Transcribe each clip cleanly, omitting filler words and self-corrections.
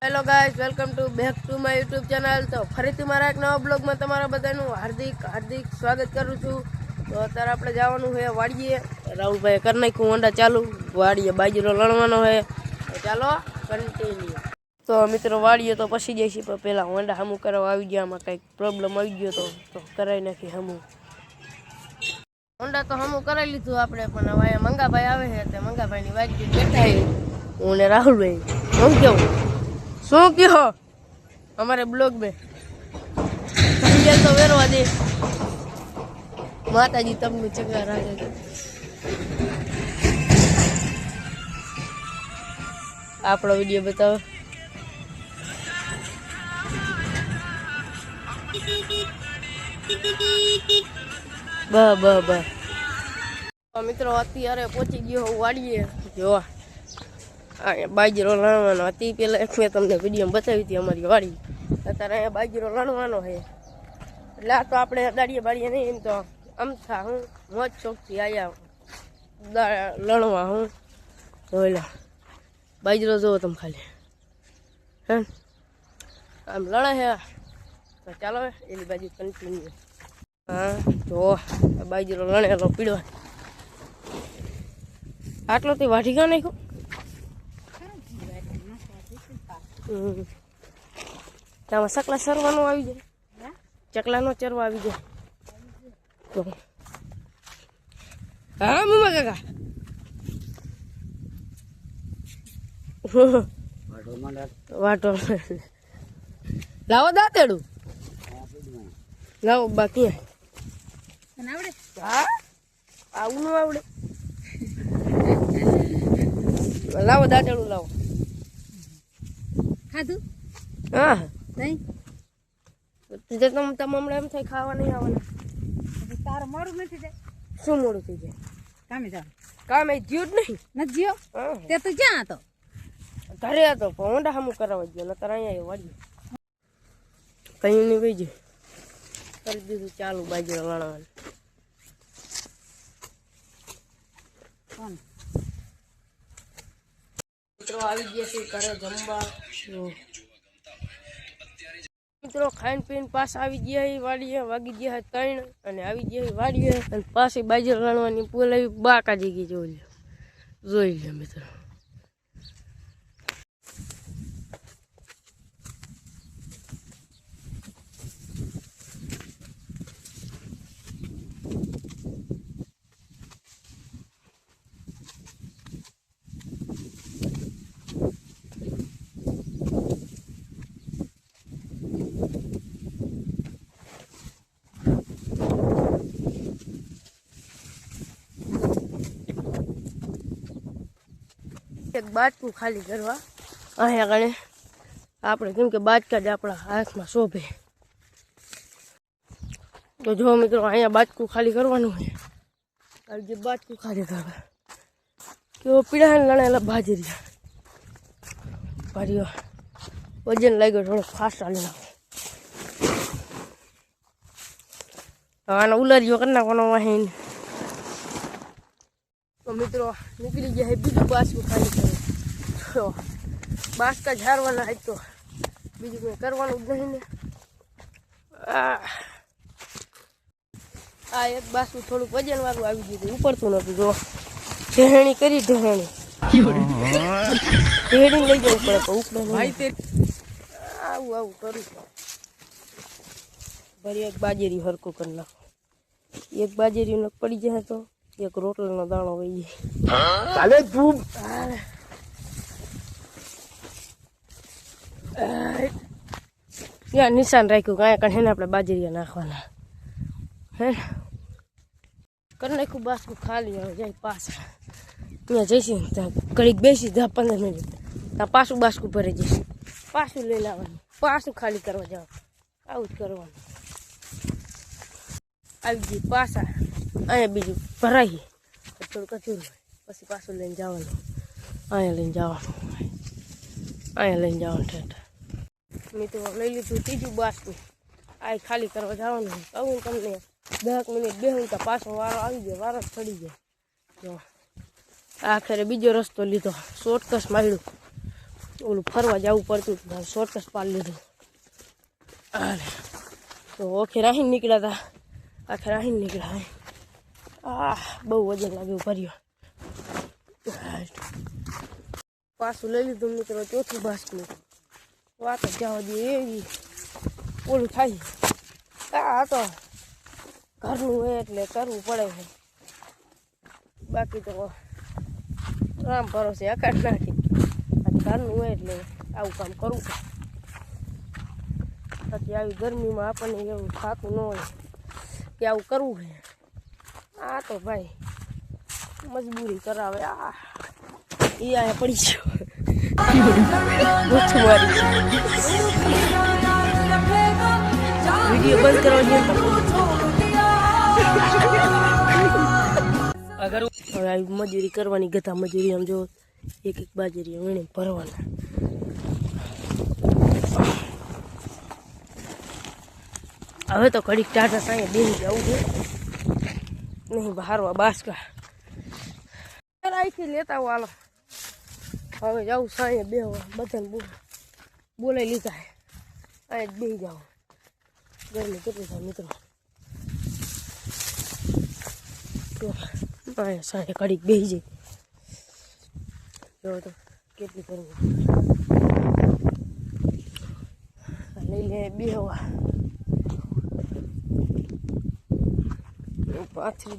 Hello guys, welcome to back to my YouTube channel. તો ફરીથી મારા એક નવા બ્લોગમાં તમારા બધાનું હાર્દિક સ્વાગત કરું છું। તો અત્યારે આપણે જવાનું છે વાડીએ। રાહુલભાઈ કરી નાખ્યું હોન્ડા ચાલુ, વાડીએ બાજરો લણવાનો છે। તો ચાલો કન્ટિન્યુ। તો મિત્રો વાડીએ તો પછી જઈશું, પણ પહેલાં હોન્ડા હમું કરવા આવી ગયા। આમાં કંઈક પ્રોબ્લેમ આવી ગયો તો કરાવી નાખી હમું। હોન્ડા તો હમું કરાવી લીધું આપણે, પણ હવે અહીંયા મંગાભાઈ આવે છે તો મંગાભાઈની વાડી બેઠા હું ને રાહુલભાઈ। હું કેવું શું કહો અમારે બ્લોગ में तो वेरवा दे माताजी तमनु चंगा राखे। आपणो विडियो बताओ। ब मित्रों अत्यारे पहुंची गयो वाड़ीए। जो बाजरो लणवानो हती, पेला एक मैं तमने विडियो बतावी थी अमारी वाड़ी। अत्यारे अहींया बाजरो लणवानो है એટલે આ તો આપણે દાડીએ બાડીએ નહીં, એમ તો અમથા હું મોજ શોખથી આવ્યા લણવા। હું જોઈ લો બાજરો જોવો તમે ખાલી, હે આમ લણે છે। તો ચાલો એની બાજુ કન્ટિન્યુ। હા જો બાજરો લણેલો પીડવા આટલો તે વાઢી ગયો નાખ્યો। આમાં સકલા સરવાનું આવી જાય, ચકલાનો ચરવા આવી જાય તો હા મમ્મા કાકા વાટો લાવો દાંતેડું લાવો બાકી આવડે। હા આવું ન આવડે, લાવો દાંતેડું લાવો। ખાધું? હા નહીં તમે હમણાં એમ થાય ખાવા નહીં આવવાના। તારે મોડું નથી જાય। શું મોડું થઈ જાય? કામે જાવ। કામે જ્યું જ નહીં? નથી જ્યો? તે તું ક્યાં હતો? ઘરે હતો, પણ હોન્ડા હમું કરાવવા ગયો, નતર અહીંયા વાડી કઈ નહીં વહી ગયું। કરી દીધું ચાલુ બાજરો લણવાનું। મિત્રો આવી ગયા છે ઘરે જમવા। મિત્રો ખાઈને પીને પાછા આવી ગયા વાડીએ, વાગી ગયા 3 અને આવી ગયા વાડીએ અને પાછી બાજરો લણવાની બોલાવી બાકા જગી જોઈ લે મિત્રો। एक बाटकू खाली करवा अँ गणे આપણે કેમ કે બાટકા જ આપણા હાથમાં શોભે। તો જો મિત્રો અહીંયા બાટકું ખાલી કરવાનું છે। આ જે બાટકું ખાલી કરવા કેવો પીળા લણેલા બાજરિયા ભારીઓ વજન લાગ્યો થોડો ફાસ્ટ હાલી નાખો। આનો ઉલારીઓ કરી નાખવાનો વાહીને। તો મિત્રો નીકળી ગયા બીજું બાસકું ખાલી કરે। બાસકા ઝારવાના હોય તો બીજું કંઈ કરવાનું જ નહીં ને। આ એક બાસકું થોડુંક વજન વાળું આવી ગયું, ઉપડતું નતું। જો ઢેહણી કરી, ઢેહણી લઈ જવું પડે તો ઉપડે નહીં। આવું કરું ભરી એક બાજરી હરકું કરી નાખો। એક બાજરી પડી જાય તો એક રોટલાનો દાણો વહી જાય। ત્યાં નિશાન રાખ્યું કાંઈ કાંઈ ને આપણે બાજરીયા નાખવાના હે। કરી નાખ્યું બાસકું ખાલી, હવે જાય પાછા ત્યાં જઈશું ત્યાં ઘડીક બેસી 10-15 મિનિટ, ત્યાં પાછું બાસકું ભરી જઈશું, પાછું લઈ લાવવાનું, પાછું ખાલી કરવા જાવ। આવું જ કરવાનું। આવી ગઈ પાછા અહીંયા બીજું ભરાઈ થોડું કચરું હોય, પછી પાછું લઈને જવાનું, અહીંયા લઈને જવાનું ઠેઠ। મિત્રો લઈ લીધું ત્રીજું બાસકું, આ ખાલી કરવા જવાનું। કહું તમને 10 મિનિટ બેહું તો પાછો વારો આવી ગયો, વારો ચડી જાય। જો આખરે બીજો રસ્તો લીધો, શોર્ટકટ માર્યું। ઓલું ફરવા જવું પડતું હતું, શોર્ટકટ પાડી લીધું. અરે તો ઓખે રાહીને નીકળ્યા હતા, આખે રાહીને નીકળ્યા. બહુ વજન લાગ્યું ભર્યો. પાછું લઈ લીધું મિત્રો, ચોથું બાસ્કું. વાત જ જવા દે એવી ઓલું થાય. આ તો ઘરનું હોય એટલે કરવું પડે છે, બાકી તો રામ ભરોસે અકાટ નાખી. ઘરનું હોય એટલે આવું કામ કરવું પડે. બાકી આવી ગરમીમાં આપણને એવું થતું ન હોય કે આવું કરવું છે. આ તો ભાઈ મજબૂરી કરાવે. એ આ પડી ગયો વિડીયો બંધ કરવા જોઈએ. હવે આવી મજૂરી કરવાની, ગધા મજૂરી. આમ જો એક એક બાજરી વીણે ભરવાના. હવે તો ઘડીક ટાટા સાંયે બેસી જવું છે, નહીં બહારવા બાસકા અહીંથી લેતા આવો. હાલો હવે જાઉં સાંયે બેહવા. બધાને બોલાવી લીધા અહીં જ બેસી જાઓ. ગરમી કેટલી થાય મિત્રો. અહીંયા સાંયે ઘડીક બેસી જાય. જો તો કેટલી ગરમી. લઈ લે બેહવા. પાછળ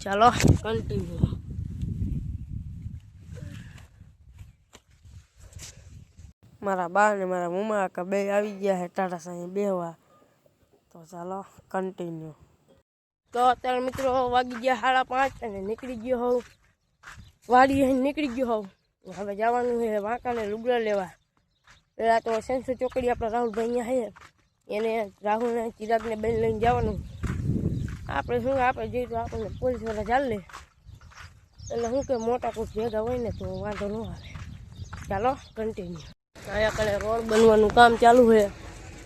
ચાલો કન્ટિન્યુ. મારા બા ને મારા મમ્મા કાકા બે આવી ગયા છે ટાટા સાંયે બેહવા. તો ચાલો કન્ટિન્યુ. તો અત્યારે મિત્રો વાગી ગયા 5:30 અને નીકળી ગયો હોઉં વાડી. નીકળી ગયો હોઉં. હવે જવાનું છે વાંકાને લુગડા લેવા. પેલા તો સેન્સર ચોકડી આપણા રાહુલભાઈ અહીંયા છે, એને રાહુલને ચિરાગને બેન લઈને જવાનું. આપણે શું આપણે જઈએ તો આપણને પોલીસવાળા ચાલ લે, એટલે શું કે મોટા કોઈ ભેગા હોય ને તો વાંધો ન આવે. ચાલો કન્ટિન્યુ. અહીંયા કણે રોડ બનવાનું કામ ચાલુ છે.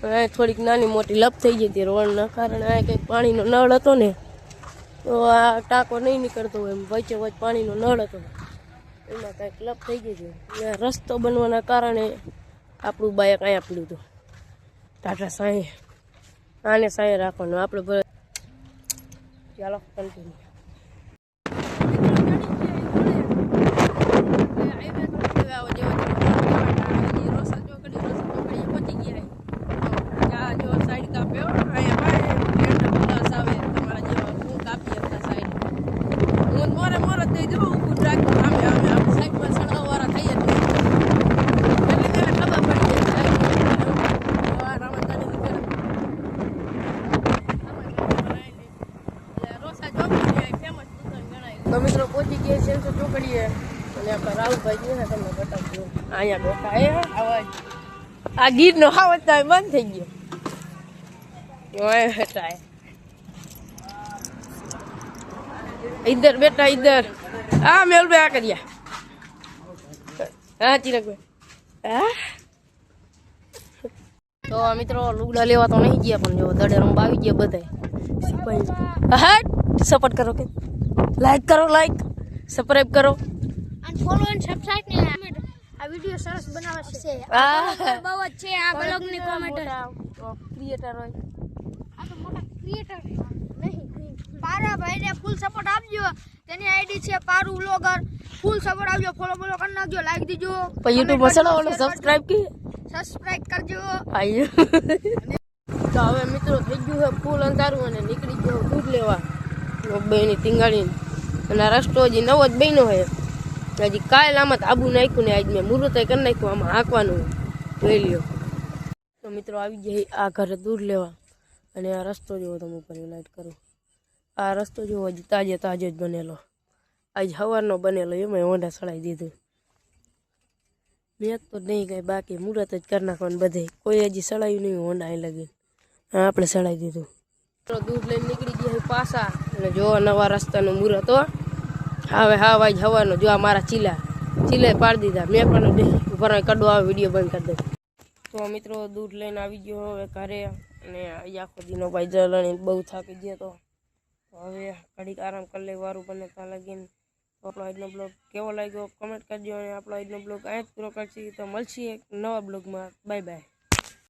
અહીંયા થોડીક નાની મોટી લપ થઈ ગઈ હતી રોડના કારણે. અહીંયા કંઈક પાણીનો નળ હતો ને, તો આ ટાંકો નહીં નીકળતો હોય, એમ વચ્ચે વચ્ચે પાણીનો નળ હતો, એમાં કંઈક લપ થઈ ગઈ હતી. ને રસ્તો બનવાના કારણે આપણું બાઇક અહીંયા પડ્યું હતું ટાટા સાંયે. આને સાંયે રાખવાનું આપણે. ચાલો કન્ટિન્યુ. તો મિત્રો પહોંચી ગયા સેન્સર ચોકડીએ અને આપણા રાહુલભાઈ છે ને તમને બતાવજો. અહીંયા બેઠા એ આવાજ આ ગીરનો આવાજ તો બંધ થઈ ગયો. બેઠા ઇધર બેટા ઇધર. હા મેલભાઈ આ કર્યા. હા ચિરાગભાઈ. હા તો મિત્રો લુગડા લેવા તો નહીં ગયા, પણ જો દડેરમાં આવી ગયા બધા સિપાહી. હા સપોર્ટ કરો, કે લાઈક કરો, લાઈક સબસ્ક્રાઇબ કરો અને ફોલો અને સબસ્ક્રાઇબ ને કમેન્ટ. આ વિડિયો સરસ બનાવે છે. આ બહુ જ છે. આ બ્લોગ ની કમેન્ટ ક્રિએટર હોય. આ તો મોટા ક્રિએટર નહીં. પારા ભાઈ ને ફૂલ સપોર્ટ આપજો. તેની આઈડી છે પારુ વ્લોગર. ફૂલ સપોર્ટ આપજો, ફોલો કરી નાખજો, લાઈક દીજો. પર YouTube પર ચલો ઓલો સબસ્ક્રાઇબ કરજો. આયો તો હવે મિત્રો થઈ ગયું છે ફૂલ અંધારું અને નીકળી ગયો દૂધ લેવા બેની ટીંગાડીને. અને આ રસ્તો હજી નવો જ બન્યો છે. હજી કાલ આમાં આબુ નાખ્યું ને આજ મેં મુહૂર્ત કરી નાખ્યું. આમાં હાંકવાનું જોઈ લ્યો. તો મિત્રો આવી જાય આ ઘરે દૂધ લેવા. અને આ રસ્તો જેવો તમે ઉપર લાઈટ કરો. આ રસ્તો જેવો હજી તાજે તાજો જ બનેલો, આજ સવારનો બનેલો. એમાં હોંડા સળાઈ દીધું. મેં તો નહીં કાંઈ બાકી મુહૂર્ત જ કરી નાખવાનું બધે. કોઈ હજી સળાયું નહીં હોંડા અહીં લગી. આપણે સળાઈ દીધું. દૂધ લઈને નીકળી ગયા પાછા. અને જો નવા રસ્તાનું મુહૂર્ત હો. હવે હા ભાઈ હવાનો. જો આ મારા ચીલે પાડી દીધા. મેં પણ ઉપર કડો આવે વિડીયો બંધ કરી દઉં. તો તો મિત્રો દૂધ લઈને આવી ગયો હવે ઘરે, અને આખો દીનો ભાઈ જલણી બહુ થાકી ગયો તો હવે ઘડીક આરામ કરી લે વારું બને ત્યાં લગીને. તો આપણો આજનો બ્લોગ કેવો લાગ્યો કમેન્ટ કરજો, અને આપણો આજનો બ્લોગ અહીંયા જ પૂરો કરશી. તો મળશી એક નવા બ્લોગમાં. Bye bye.